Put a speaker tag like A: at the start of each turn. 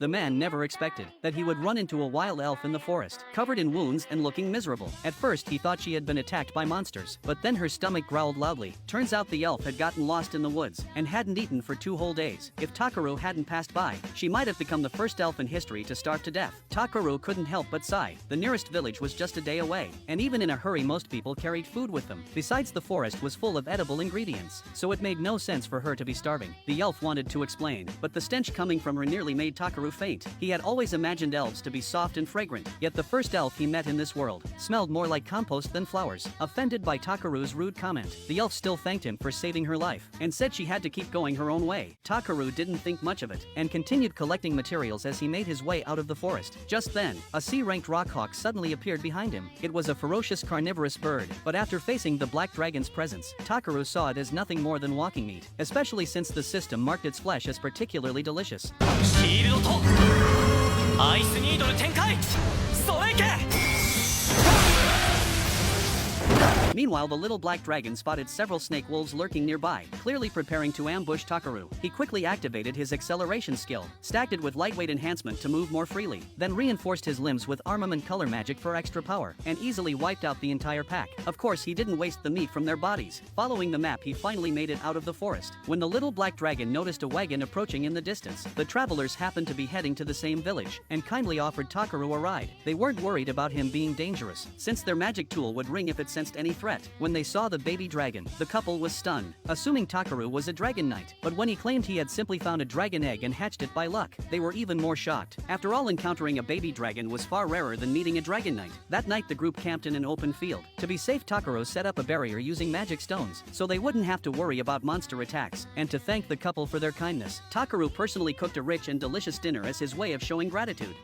A: The man never expected that he would run into a wild elf in the forest, covered in wounds and looking miserable. At first he thought she had been attacked by monsters, but then her stomach growled loudly. Turns out the elf had gotten lost in the woods and hadn't eaten for 2 whole days. If Takaru hadn't passed by, she might have become the first elf in history to starve to death. Takaru couldn't help but sigh. The nearest village was just a day away, and even in a hurry most people carried food with them. Besides, the forest was full of edible ingredients, so it made no sense for her to be starving. The elf wanted to explain, but the stench coming from her nearly made Takaru faint. He had always imagined elves to be soft and fragrant, yet the first elf he met in this world smelled more like compost than flowers. Offended by Takaru's rude comment, the elf still thanked him for saving her life and said she had to keep going her own way. Takaru didn't think much of it and continued collecting materials as he made his way out of the forest. Just then, a C-ranked rockhawk suddenly appeared behind him. It was a ferocious carnivorous bird, but after facing the black dragon's presence, Takaru saw it as nothing more than walking meat, especially since the system marked its flesh as particularly delicious.
B: シールドとアイスニードル展開それいけ
A: Meanwhile, the little black dragon spotted several snake wolves lurking nearby, clearly preparing to ambush Takaru. He quickly activated his acceleration skill, stacked it with lightweight enhancement to move more freely, then reinforced his limbs with armament color magic for extra power, and easily wiped out the entire pack. Of course, he didn't waste the meat from their bodies. Following the map, he finally made it out of the forest. When the little black dragon noticed a wagon approaching in the distance, the travelers happened to be heading to the same village, and kindly offered Takaru a ride. They weren't worried about him being dangerous, since their magic tool would ring if it sensed any threat. When they saw the baby dragon, the couple was stunned, assuming Takaru was a dragon knight. But when he claimed he had simply found a dragon egg and hatched it by luck, they were even more shocked. After all, encountering a baby dragon was far rarer than meeting a dragon knight. That night the group camped in an open field. To be safe, Takaru set up a barrier using magic stones, so they wouldn't have to worry about monster attacks. And to thank the couple for their kindness, Takaru personally cooked a rich and delicious dinner as his way of showing gratitude.